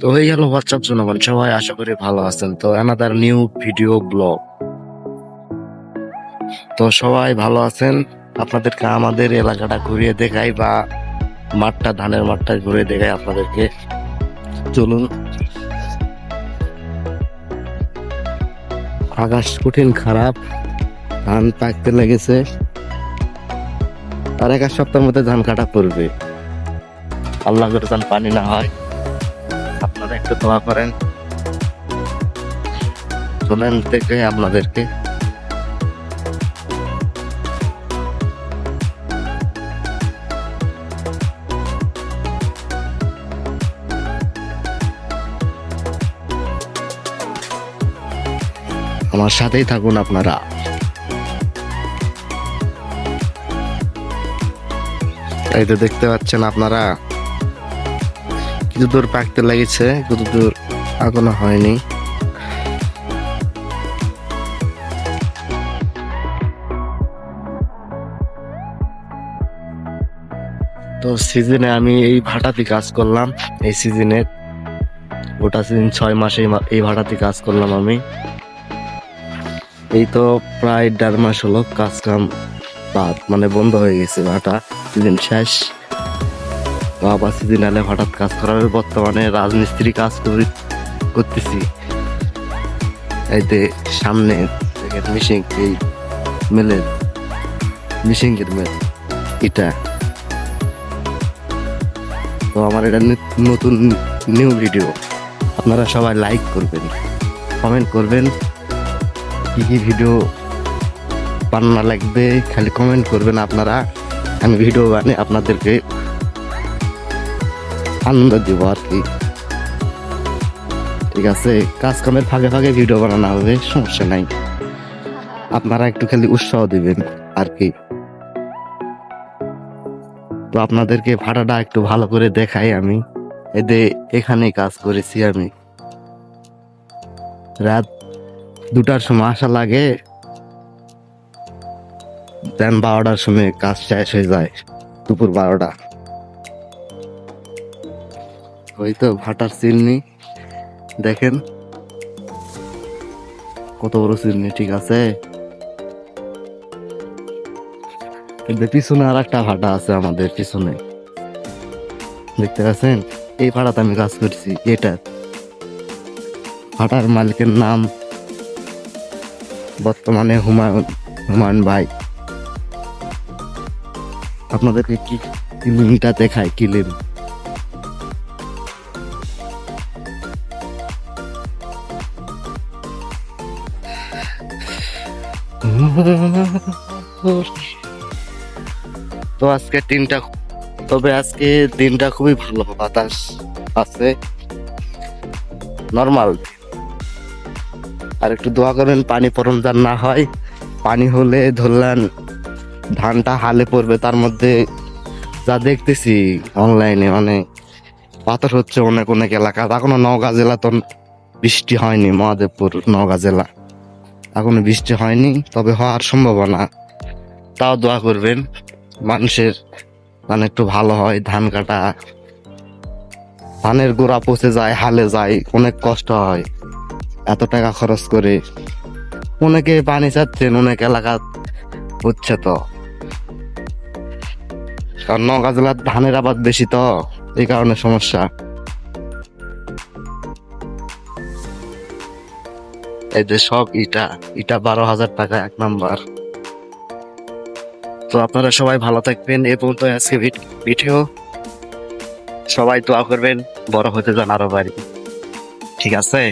তো এই হলো হোয়াটসঅ্যাপ জনগণ, সবাই আশা করি ভালো আছেন। তো অ্যানাদার নিউ ভিডিও ব্লগ। তো সবাই ভালো আছেন। আপনাদেরকে আমাদের এলাকাটা ঘুরিয়ে দেখাই, বা মাঠটা, ধানের মাঠটা ঘুরিয়ে দেখাই আপনাদেরকে। চলুন। আকাশ কঠিন খারাপ, ধান পাকতে লেগেছে, আর 1 সপ্তাহের মধ্যে ধান কাটা পড়বে। আল্লাহ করে ধান পানি না হয়, আপনারা একটু দোয়া করেন। চলেন দেখে আপনাদেরকে। আমার সাথেই থাকুন আপনারা। এই তো দেখতে পাচ্ছেন আপনারা, কিছু দূর পাকতে লেগেছে, কিছু দূর এখনো হয়নি। তো সিজনে আমি এই ভাটাতে কাজ করলাম, এই সিজনে গোটা সিজন 6 মাস এই ভাটাতে কাজ করলাম আমি। এই তো প্রায় 1.5 মাস হলো কাজ কাম বাদ, মানে বন্ধ হয়ে গেছে ভাটা, সিজন শেষ। তো আবার সিজন এলে হঠাৎ কাজ করার, বর্তমানে রাজমিস্ত্রি কাজ করতেছি। এই যে সামনে মিশিং, এই মেলের মিশিংয়ের মেল এটা। তো আমার এটা নতুন নিউ ভিডিও। আপনারা সবাই লাইক করবেন, কমেন্ট করবেন, কি কি ভিডিও বানানো লাগবে খালি কমেন্ট করবেন আপনারা। আমি ভিডিও বানিয়ে আপনাদেরকে আনন্দ দিব আর কি। ঠিক আছে, কাজ কামের ফাঁকে ফাঁকে ভিডিও বানানো হবে, সমস্যা নাই। আপনারা একটু খালি উৎসাহ দিবেন আর কি। তো আপনাদেরকে ভাড়াটা একটু ভালো করে দেখাই আমি। এখানে কাজ করেছি আমি। রাত 2টার সময় আসা লাগে, দেন 12টার সময় কাজ শেষ হয়ে যায়, দুপুর 12টা। ওই তো ভাটার চিমনি দেখেন, কত বড় চিমনি। ঠিক আছে, পিছনে আর একটা ভাটা আছে আমাদের পিছনে, দেখতে পাচ্ছেন। এই ভাড়াতে আমি কাজ করছি। এটা ভাটার মালিকের নাম বর্তমানে হুমায়ুন ভাই। আপনাদেরকে কি কিলিংটা দেখায়, কিলিং। তো আজকে দিনটা খুবই ভালো, বাতাস আছে, নর্মাল। আর একটু দোয়া করেন পানি পরম যেন না হয়। পানি হলে ধরলেন ধানটা হালে পড়বে। তার মধ্যে যা দেখতেছি অনলাইনে, মানে পাথর হচ্ছে অনেক অনেক এলাকা। এখনো নওগাঁ জেলা তো বৃষ্টি হয়নি, মহাদেবপুর নওগাঁ জেলা এখনো বৃষ্টি হয়নি, তবে হওয়ার সম্ভাবনা। তাও দোয়া করবেন মানুষের মানে একটু ভালো হয়। ধান কাটা, ধানের গোড়া পচে যায়, হালে যায়, অনেক কষ্ট হয়। এত টাকা খরচ করে অনেকে পানি চাচ্ছেন, অনেক এলাকা হচ্ছে। তো কারণ নওগাঁ জেলার ধানের আবাদ বেশি, তো এই কারণে সমস্যা। এই যে সব ইটা 12,000 টাকা 1 নাম্বার। তো আপনারা সবাই ভালো থাকবেন। এ পর্যন্ত আজকে ভিডিও। সবাই দোয়া করবেন, বড় হতে যান আরো বাড়ি। ঠিক আছে।